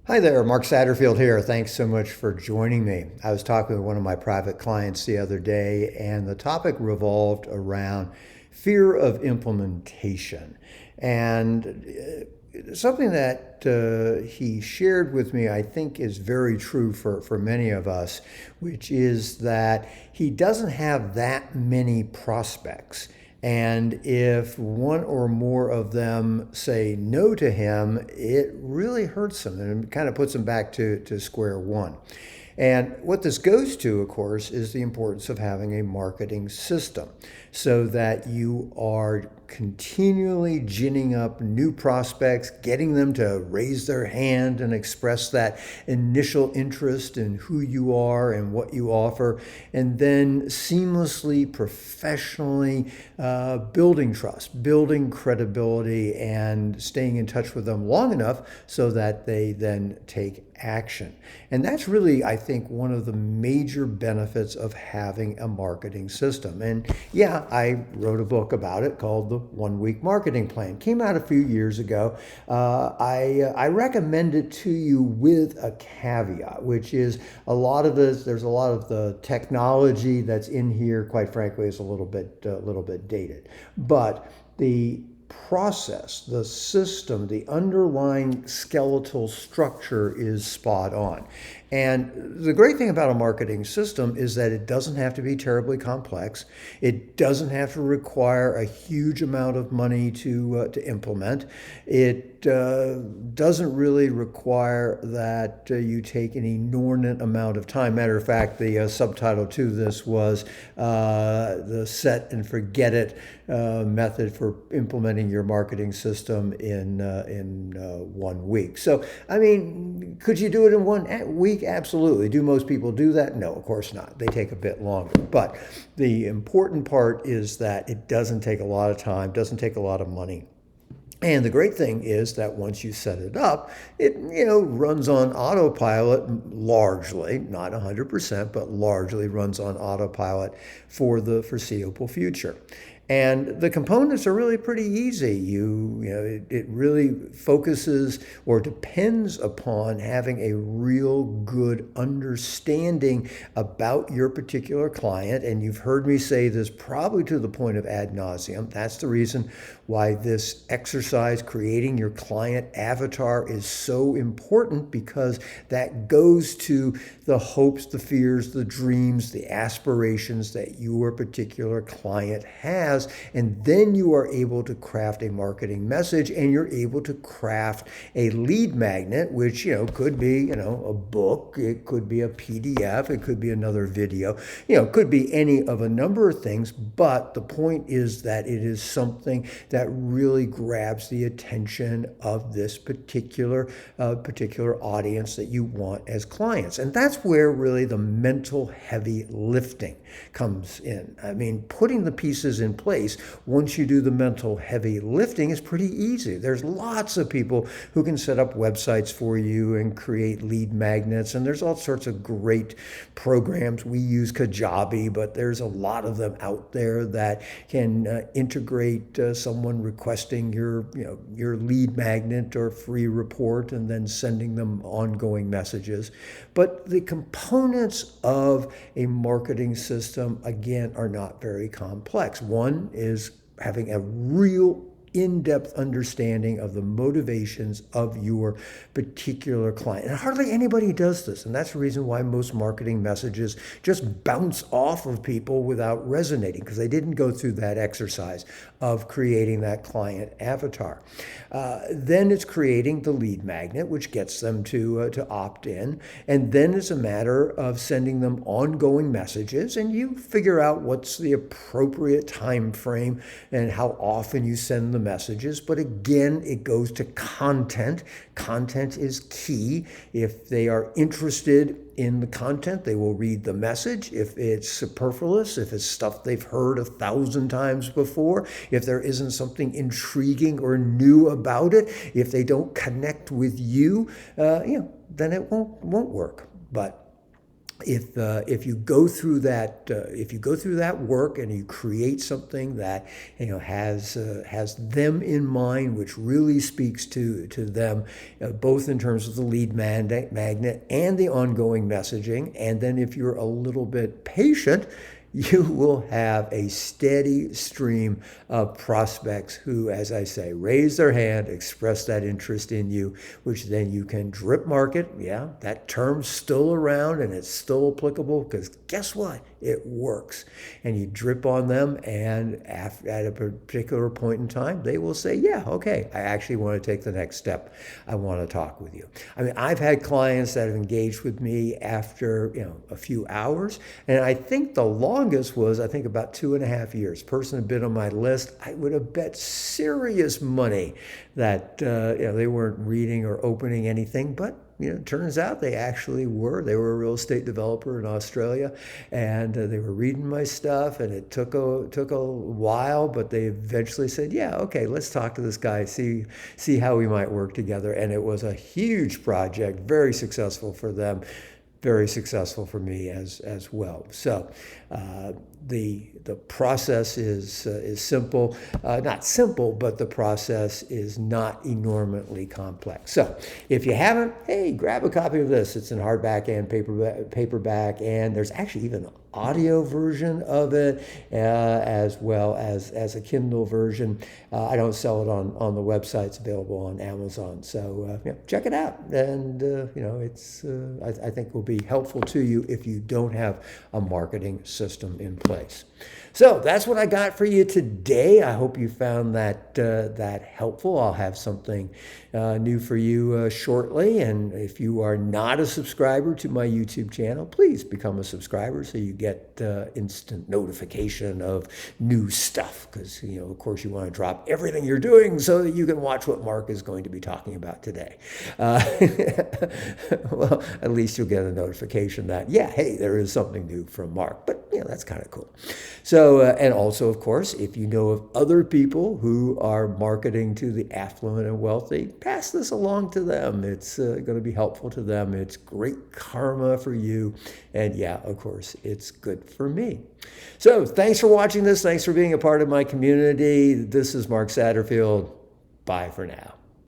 Hi there, Mark Satterfield here. Thanks so much for joining me. I was talking with one of my private clients the other day, and the topic revolved around fear of implementation. And something that he shared with me, I think, is very true for many of us, which is that he doesn't have that many prospects. And if one or more of them say no to him, it really hurts him and kind of puts him back to square one. And what this goes to, of course, is the importance of having a marketing system so that you are continually ginning up new prospects, getting them to raise their hand and express that initial interest in who you are and what you offer, and then seamlessly, professionally building trust, building credibility, and staying in touch with them long enough so that they then take action. And that's really, I think, one of the major benefits of having a marketing system. And yeah, I wrote a book about it called The 1 Week Marketing Plan. Came out a few years ago. I recommend it to you with a caveat, which is there's a lot of the technology that's in here, quite frankly, is a little bit dated. But the process, the system, the underlying skeletal structure is spot on. And the great thing about a marketing system is that it doesn't have to be terribly complex. It doesn't have to require a huge amount of money to implement. It doesn't really require that you take an inordinate amount of time. Matter of fact, the subtitle to this was the set and forget it method for implementing your marketing system in 1 week. So, I mean, could you do it in 1 week? Absolutely. Do most people do that? No, of course not. They take a bit longer. But the important part is that it doesn't take a lot of time, doesn't take a lot of money. And the great thing is that once you set it up, it runs on autopilot largely, not 100%, but largely runs on autopilot for the foreseeable future. And the components are really pretty easy. It really focuses or depends upon having a real good understanding about your particular client. And you've heard me say this probably to the point of ad nauseum. That's the reason why this exercise, creating your client avatar, is so important, because that goes to the hopes, the fears, the dreams, the aspirations that your particular client has. And then you are able to craft a marketing message, and you're able to craft a lead magnet, which could be a book, it could be a PDF, it could be another video, it could be any of a number of things. But the point is that it is something that really grabs the attention of this particular audience that you want as clients. And that's where really the mental heavy lifting comes in. I mean, putting the pieces in place, once you do the mental heavy lifting, is pretty easy. There's lots of people who can set up websites for you and create lead magnets, and there's all sorts of great programs. We use Kajabi, but there's a lot of them out there that can integrate someone requesting your lead magnet or free report and then sending them ongoing messages. But the components of a marketing system, again, are not very complex. One is having a real in-depth understanding of the motivations of your particular client. And hardly anybody does this. And that's the reason why most marketing messages just bounce off of people without resonating, because they didn't go through that exercise of creating that client avatar. Then it's creating the lead magnet, which gets them to opt in. And then it's a matter of sending them ongoing messages, and you figure out what's the appropriate time frame and how often you send the messages. But again, it goes to content. Content is key. If they are interested in the content, they will read the message. If it's superfluous, if it's stuff they've heard 1,000 times before, if there isn't something intriguing or new about it, if they don't connect with you, then it won't work. But If you go through that work and you create something that has them in mind, which really speaks to them, both in terms of the lead magnet and the ongoing messaging, and then if you're a little bit patient, you will have a steady stream of prospects who, as I say, raise their hand, express that interest in you, which then you can drip market. Yeah, that term's still around and it's still applicable because guess what? It works. And you drip on them, and at a particular point in time, they will say, yeah, okay, I actually want to take the next step. I want to talk with you. I mean, I've had clients that have engaged with me after a few hours, and I think the longest was, I think, about 2.5 years. Person had been on my list. I would have bet serious money that they weren't reading or opening anything, but turns out they actually were. They were a real estate developer in Australia, and they were reading my stuff, and it took a while, but they eventually said, yeah, okay, let's talk to this guy, see how we might work together. And it was a huge project, very successful for them, very successful for me as well. So the process is simple, not simple, but the process is not enormously complex. So if you haven't, hey, grab a copy of this. It's in hardback and paperback, and there's actually even an audio version of it, as well as a Kindle version. I don't sell it on the website. It's available on Amazon. So check it out, and it's I think will be helpful to you if you don't have a marketing system in place. So that's what I got for you today. I hope you found that helpful. I'll have something new for you shortly. And if you are not a subscriber to my YouTube channel, please become a subscriber so you get instant notification of new stuff. Because of course, you want to drop everything you're doing so that you can watch what Mark is going to be talking about today. Well, at least you'll get a notification that, yeah, hey, there is something new from Mark. But that's kind of cool. So, and also, of course, if you know of other people who are marketing to the affluent and wealthy, pass this along to them. It's going to be helpful to them. It's great karma for you. And yeah, of course, it's good for me. So thanks for watching this. Thanks for being a part of my community. This is Mark Satterfield. Bye for now.